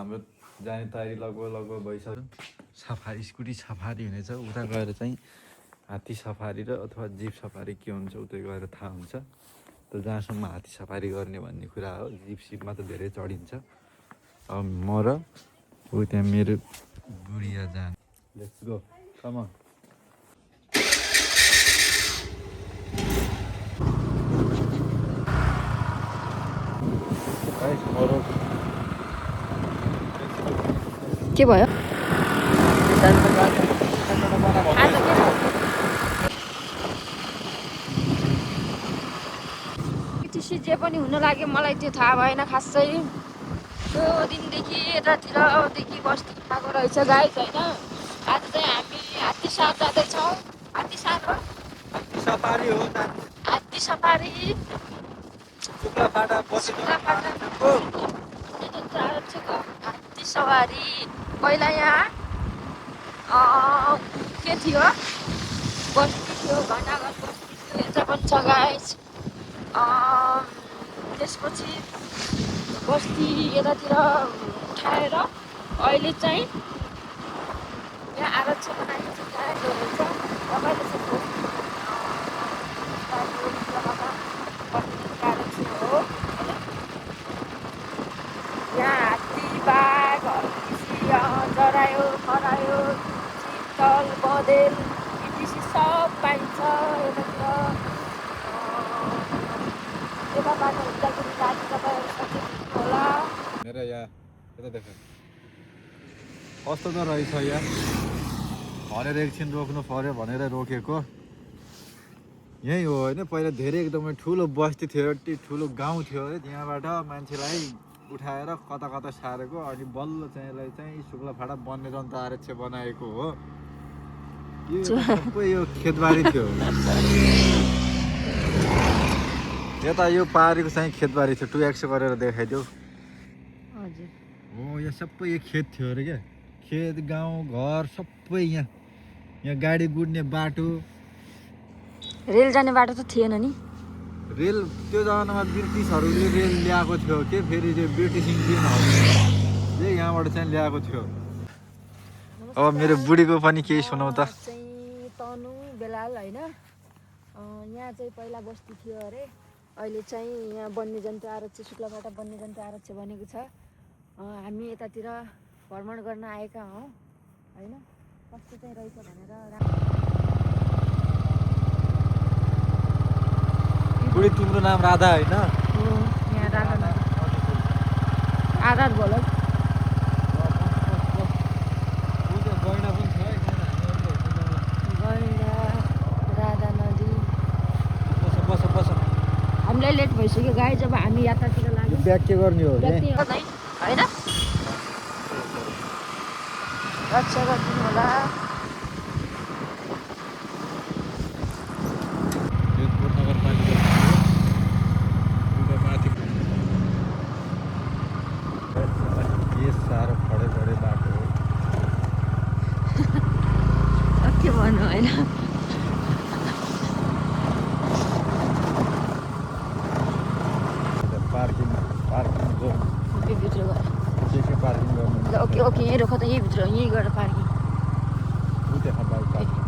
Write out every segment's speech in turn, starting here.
हाम्रो जाने तयारी लगभग भइसक्यो। सफारी स्कुटी सफारी हुनेछ उता गएर चाहिँ हात्ती सफारी र अथवा जिप सफारी के हुन्छ उतै गएर थाहा हुन्छ। त जहाँसम्म हात्ती सफारी गर्ने भन्ने कुरा हो, जिप सिपमा त धेरै चढिन्छ। अब म र ऊ त्यहाँ मेरो बुढिया जाने। Let's go come on. के भयो? पिटिसी जे पनि हुन लाग्यो मलाई त्यो थाहा भएन खासै। त्यो दिनदेखि यतातिरदेखि बस्ती खाएको रहेछ गाइस होइन। आज चाहिँ हामी हात्ती सार जाँदैछौँ। हात्ती सार हो, सफारी हो, हात्ती सफारी। हात्ती सवारी पहिला यहाँ के थियो, बस्ती थियो, घनाघर बस्ती थियो, यता पनि छ गाइस। त्यसपछि बस्ती यतातिर उठाएर अहिले चाहिँ यहाँ आरक्ष बनाएको छ। रहेछ रमाइलो छ। यहाँ हात्ती बाघ जरायो खरायो चितल बँदेल इटिसी सब पाइन्छ यतातिर। यता बाटो हुँदाखेरि गाडी तपाईँहरू सचेत होला। मेरा यहाँ यता देख कस्तो त रहेछ यहाँ भनेर एकछिन रोक्नु पर्यो भनेर रोकेको। यही हो होइन, पहिला धेरै एकदमै ठुलो बस्ती थियो, ठुलो गाउँ थियो है। त्यहाँबाट मान्छेलाई उठाएर कता कता सारेको, अनि बल्ल चाहिँ यसलाई चाहिँ शुक्लाफाटा वन्यजन्तु आरक्ष बनाएको हो। यो सबै यो खेतबारी थियो। यता यो पारीको चाहिँ खेतबारी थियो। 2x गरेर देखाइदियो। हो यहाँ सबै यो खेत थियो अरे क्या। खेत गाउँ घर सबै यहाँ गाडी गुड्ने बाटो। रेल जाने बाटो त थिएन नि। रेल त्यो जमानामा ब्रिटिसहरूले रेल ल्याएको थियो के, फेरि त्यो ब्रिटिस इन्जिनहरूले यहाँबाट चाहिँ ल्याएको थियो। अब मेरो बुढीको पनि केही सुनाउ त। चाहिँ तनु बेलाल होइन। यहाँ चाहिँ पहिला बस्ती थियो अरे, अहिले चाहिँ यहाँ वन्यजन्तु आरक्ष शुक्लाफाटा वन्यजन्तु आरक्ष बनेको छ। हामी यतातिर भ्रमण गर्न आएका हौँ होइन। कस्तो चाहिँ रहेछ भनेर। बुढी तिम्रो नाम राधा होइन? यहाँ राधा आधार बोल। राधा नदी। हामीलाई लेट भइसक्यो गाई। जब हामी यात्रातिर लाग्यौँ ब्याग के गर्ने हो होइन, रक्षा गरिदिनु होला। साह्रो खडे खडे बाटो हो। के भन्नु होइन। पार्किङ जोन भित्र गएर के पार्किङ गर्नु। ओके ओके यहीँ रोक त, यहीँ भित्र यहीँ गएर पार्किङ। त्यहाँ बाइक पार्किङ।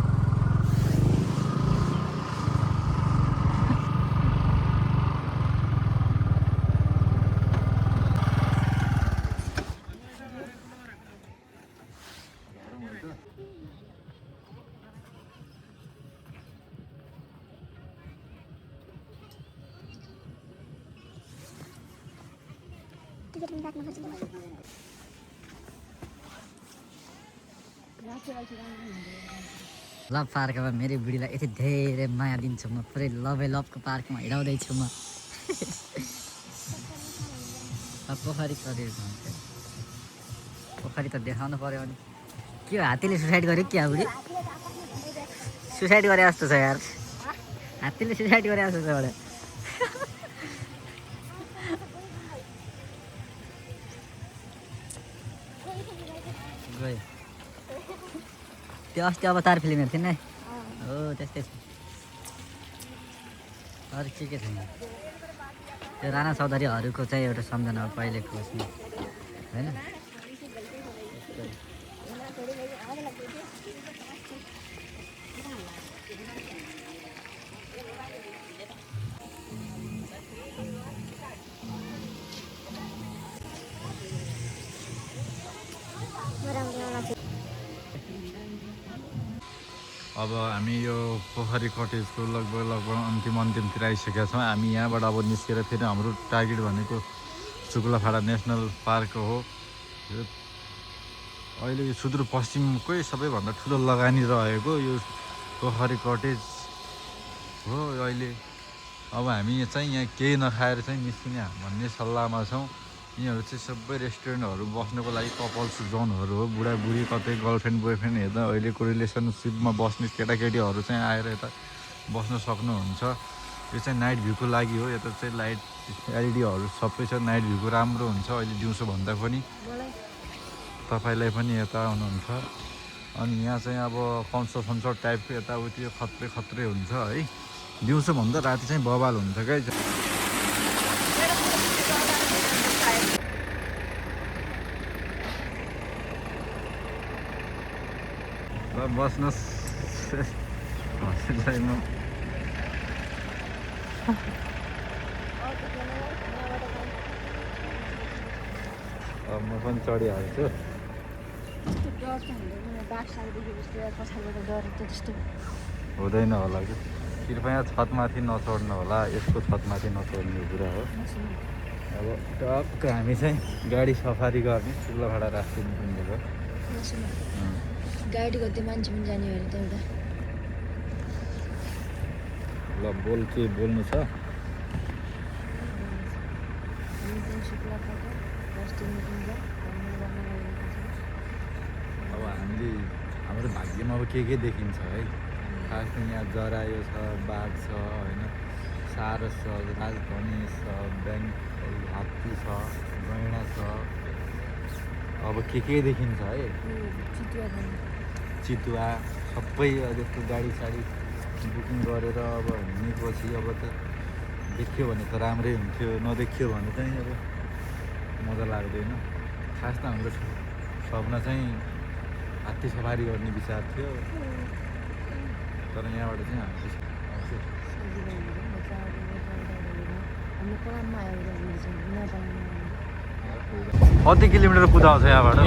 लभ पार्कमा मेरो बुढीलाई यति धेरै माया दिन्छु म। पुरै लभै लभको पार्कमा हिँडाउँदैछु म। पोखरी पोखरी त देखाउनु पर्यो। अनि के हात्तीले सुसाइड गर्यो क्या बुढी? सुसाइड गरे जस्तो छ यार। हात्तीले सुसाइड गरे जस्तो छ एउटा। गयो त्यो अस्ति अवतार फिल्म हेर्थेँ नि। हो त्यस्तै छ। अरू के छैन। त्यो राणा चौधरीहरूको चाहिँ एउटा सम्झना हो पहिलेको उसमा होइन। अब हामी यो पोखरी कटेजको लगभग अन्तिमतिर आइसकेका छौँ। हामी यहाँबाट अब निस्केर फेरि हाम्रो टार्गेट भनेको शुक्लाफाडा नेसनल पार्क हो। यो अहिले यो सुदूरपश्चिमकै सबैभन्दा ठुलो लगानी रहेको यो पोखरी कटेज हो अहिले। अब हामी चाहिँ यहाँ केही नखाएर चाहिँ निस्किने भन्ने सल्लाहमा छौँ। यिनीहरू चाहिँ सबै रेस्टुरेन्टहरू बस्नुको लागि कपल्स जोनहरू हो। बुढाबुढी कतै गर्लफ्रेन्ड बोयफ्रेन्ड हेर्दा अहिलेको रिलेसनसिपमा बस्ने केटाकेटीहरू चाहिँ आएर यता बस्न सक्नुहुन्छ। यो चाहिँ नाइट भ्यूको लागि हो। यता चाहिँ लाइट एलइडीहरू सबै छ। नाइट भ्यूको राम्रो हुन्छ अहिले दिउँसो भन्दा पनि। तपाईँलाई पनि यता आउनुहुन्छ। अनि यहाँ चाहिँ अब कन्सर्ट टाइपको यताउति खत्रै हुन्छ है। दिउँसो भन्दा राति चाहिँ बवाल हुन्छ क्या। ल बस्नुहोस् म पनि चढिहाल्छु। हुँदैन होला कि कृपया छतमाथि नचढ्नु होला। यसको छतमाथि नचढ्ने कुरा हो। अब टक्क हामी चाहिँ गाडी सफारी गर्ने शुक्लाफाडा राष्ट्रिय निकुञ्जको। गाडी गर्दै मान्छे पनि जाने अरे त एउटा। ल के बोल्नु छ? अब हामीले हाम्रो भाग्यमा अब के देखिन्छ है। खास यहाँ जरायो छ, बाघ छ होइन, सारस छ, राजधनी छ, बेङ्गल हात्ती छ, गैँडा छ। अब के देखिन्छ है। चितुवा सबै यस्तो गाडी साडी बुकिङ गरेर अब हिँडेपछि अब त देखियो भने त राम्रै हुन्थ्यो, नदेखियो भने चाहिँ अब मजा लाग्दैन। खास त हाम्रो सपना चाहिँ हात्ती सवारी गर्ने विचार थियो, तर यहाँबाट चाहिँ हात्ती कति किलोमिटर कुदाउँछ यहाँबाट?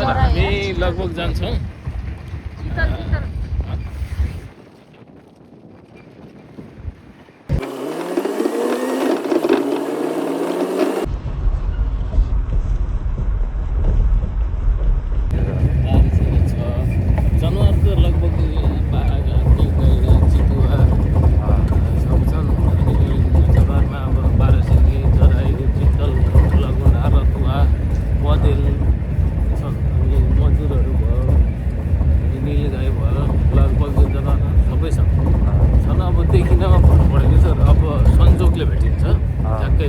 हामी लगभग जान्छौँ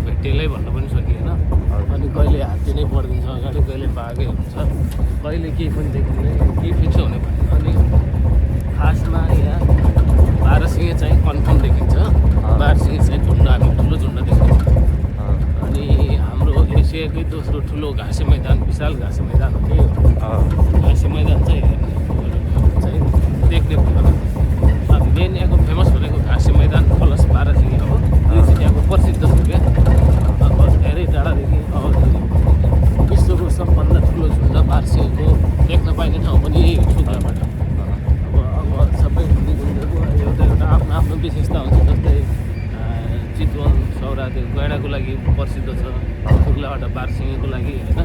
भेटेलै भन्न पनि सकिएन। अनि कहिले हात्ती नै परिदिन्छ अगाडि, कहिले बाघै हुन्छ, कहिले केही पनि देखिँदैन, केही फिक्स हुने भएन। अनि खासमा यहाँ बाह्रसिङे चाहिँ कन्फर्म देखिन्छ। बाह्रसिङे चाहिँ झुन्ड, हामी ठुलो झुन्ड देखिन्छ। अनि हाम्रो एसियाकै दोस्रो ठुलो घाँसे मैदान, विशाल घाँसे मैदान हो। त्यही हो घाँसे मैदान चाहिँ देख्ने भयो। मेन यहाँको फेमस भनेको घाँसे मैदान प्लस बाह्रसिङे हो। यो चाहिँ यहाँको प्रसिद्ध छ क्या। अब धेरै टाढादेखि अब विश्वको सबभन्दा ठुलो झुन्ड बाह्रसिङेको देख्न पाइने ठाउँ पनि यही हो शुक्लाफाडा। अब सबै निकुञ्जको एउटा आफ्नो विशेषता हुन्छ। जस्तै चितवन सौरा त्यो गैँडाको लागि प्रसिद्ध छ, शुक्लाफाडा बाह्रसिङेको लागि होइन,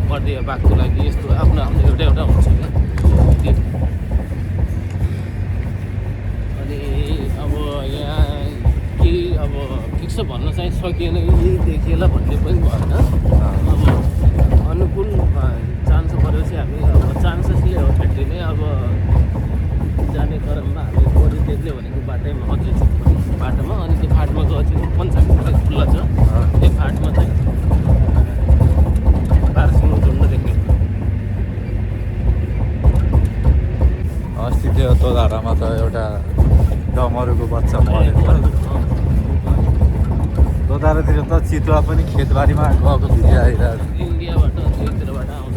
बर्दिया बाघको लागि, यस्तो आफ्नो एउटा हुन्छ क्या। अनि अब यहाँ केही अब फिक्स भन्न चाहिँ सकिएन, यही देखिएला भन्ने पनि भएन। अब अनुकूल चान्स परेपछि हामी अब चान्सेसले हो भेटिने। अब जाने क्रममा हामी बढी देख्यो भनेको बाटैमा अझै छ बाटोमा। अनि त्यो फाटमाको अझै पञ्चायत खुल्ला छ, त्यो फाटमा चाहिँ बाह्रसिङ झुन्ड देख्ने। अस्ति त्यो तोलाडामा त एउटा डमरुको बच्चा मरेको। तोदारातिर त चितुवा पनि खेतबारीमा गएको भिडियो आइरहेको छ। इन्डियाबाट यताबाट आउँछ।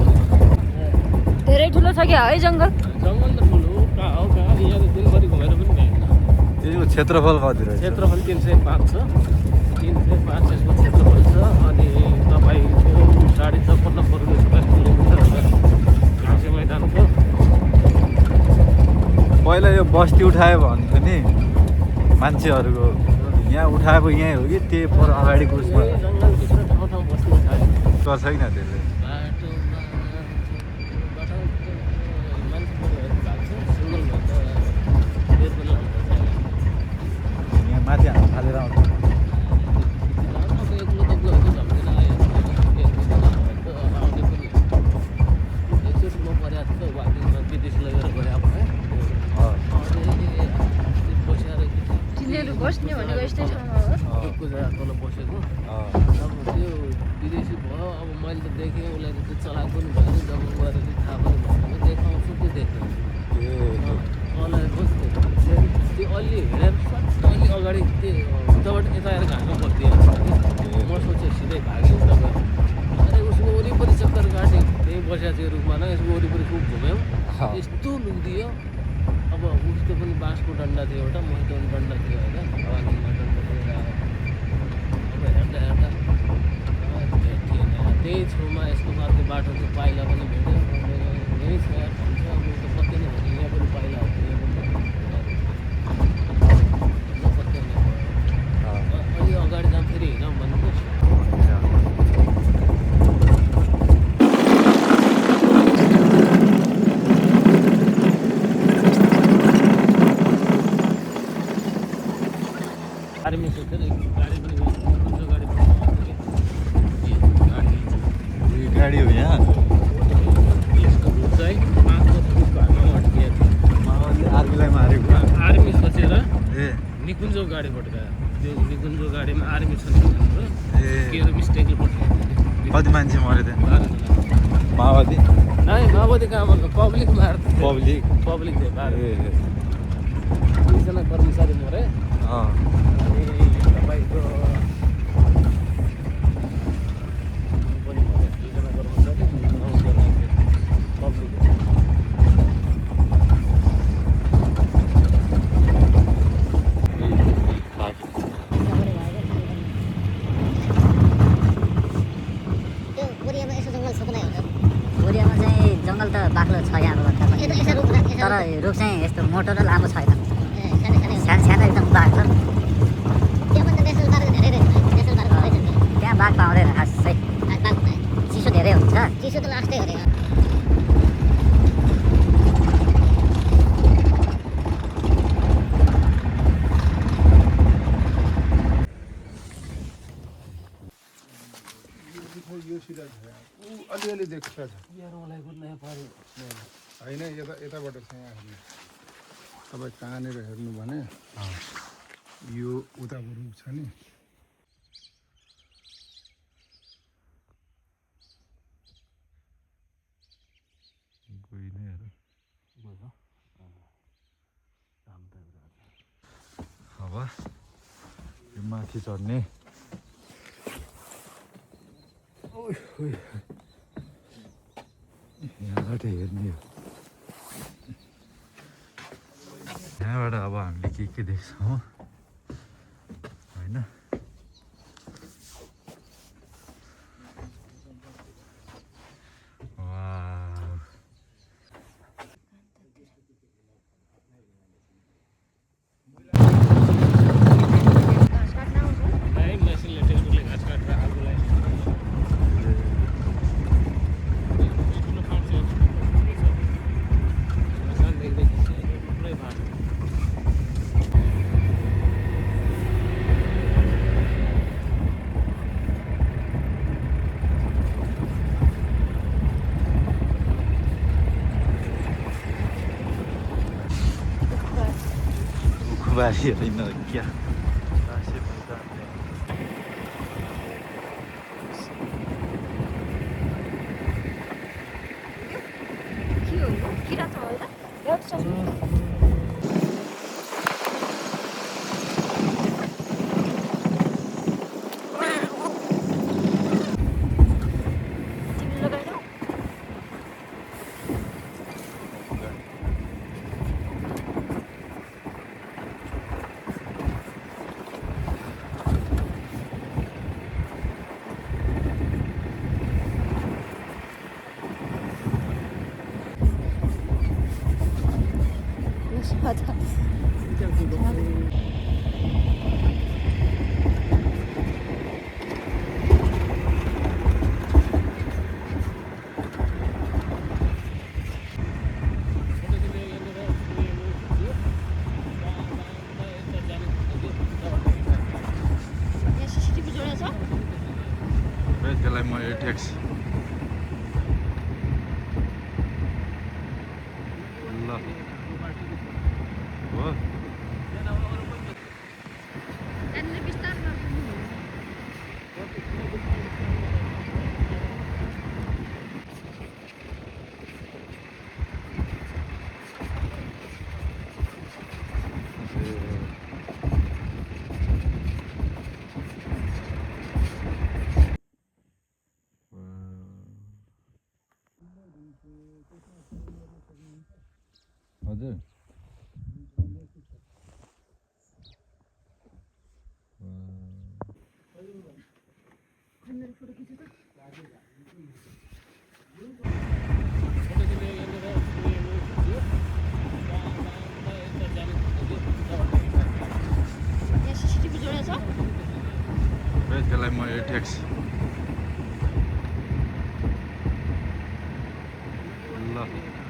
धेरै ठुलो छ क्या है जङ्गल? जङ्गल त ठुलो हो, कहाँ हो कहाँ, यहाँ त दिनभरि घुमेर पनि भ्याइन्न। यसको क्षेत्रफल कति रहेछ? क्षेत्रफल 305 छ, 305 यसको क्षेत्रफल छ। अनि तपाईँको 56.5 वर्ग किलोमिटर घाँसे मैदानको। पहिला यो बस्ती उठायो भन्थ्यो नि मान्छेहरूको, यहाँ उठाएको यहीँ हो कि त्यही पर अगाडिको उसमा जङ्गलभित्र ठाउँ ठाउँ बस्ती उठायो। गर्छ छैन त्यसले? यहाँ माथि हाल्नु थालेर आउँछ। तिनीहरू बस्ने भनेको यस्तै ठाउँमा हो? तल बसेको अब त्यो विदेशी भयो। अब मैले त देखेँ उसलाई त्यो चलाएको पनि भएन, जब गएर चाहिँ थाहा पनि भएन, देखाउँछु त्यो देख्नु मलाई कस्तो त्यो अलि हेरेर अलि अगाडि त्यो उताबाट यता आएर घाँसमा बसिदिइहाल्छ। म सोचेँ सिधै भागेँ उता गएर, अरे उसको वरिपरि चक्कर काट्यो, त्यही बसिया चाहिँ रुखमा न यसको वरिपरि खुब घुम्यौँ, यस्तो लुक्दियो। अब उसको पनि बाँसको डन्डा थियो एउटा, मसित पनि डन्डा थियो होइन, वाकिङमा डन्डा लिएर आयो। अब हेर्दा हेर्दा भेटिएन। त्यही छेउमा यसको अर्को बाटो थियो, पाइला पनि भेट्यो। यहीँ छ भन्छ, अब त पत्तै नै भने यहाँ पनि पाइला हो, यहाँ पनि पत्तै नै भयो। अलि अगाडि जाऊँ फेरि हिँडौँ भनेको। आर्मी सोचेर गाडी पनि कुन गाडी गाडी हो यहाँ? यसको रुट चाहिँ 5 रुटको हातमा अड्किएको थियो। माओवादीले आर्मीलाई मारेको? आर्मी सोचेर ए निकुञ्जो गाडी पठायो। त्यो निकुञ्जो गाडीमा आर्मी छ भनेर ए के मिस्टेकले पठायो। कति मान्छे मऱ्यो त्यहाँ? 12 जना। माओवादी? नाइ माओवादी कहाँ भन्नु, पब्लिक मार्थे। पब्लिक थियो 12 ए 20 जना कर्मचारी मरे। अँ अनि तपाईँको पनि मरे, 2 जना कर्मचारी, 9 जना पब्लिक। बोरियामा चाहिँ जङ्गल त बाक्लो छ यहाँको भन्दा पनि, तर रुख चाहिँ यस्तो मोटो र लामो छैन, सानो सानो एकदम बाघ छ। त्यहाँ बाघ पाउँदैन खासै, चिसो धेरै हुन्छ। चिसो त लास्टै हो रे। यो सिधा छ, ऊ अलिअलि देख्छ छ होइन, यताबाट छ यहाँ हेर्नु। तपाईँ कहाँनिर हेर्नु भने यो उताको रुख छ नि, अब यो माथि चढ्ने यहाँबाट हेर्ने हो। यहाँबाट अब हामीले के देख्छौँ होइन? वाउ, मेसिनले ट्रेक्टरले घाँस काटेर आगोलाई ठुलो फाँट छ, देख्दै पुरै फाँट। खुबारी होइन क्या? के हो यो? किरा छ होइन? एउटा छ। तिमीले लगाएनौ? यहाँ सिसिटिभी जोडेको छ त्यसलाई म एटेक्स ल हो त्यहाँनिर बिस्तारै हजुर मेरो फोटो खिच्यो त यहाँ सिसिटिभी जोडेको छ त्यसलाई म एटेक्स ल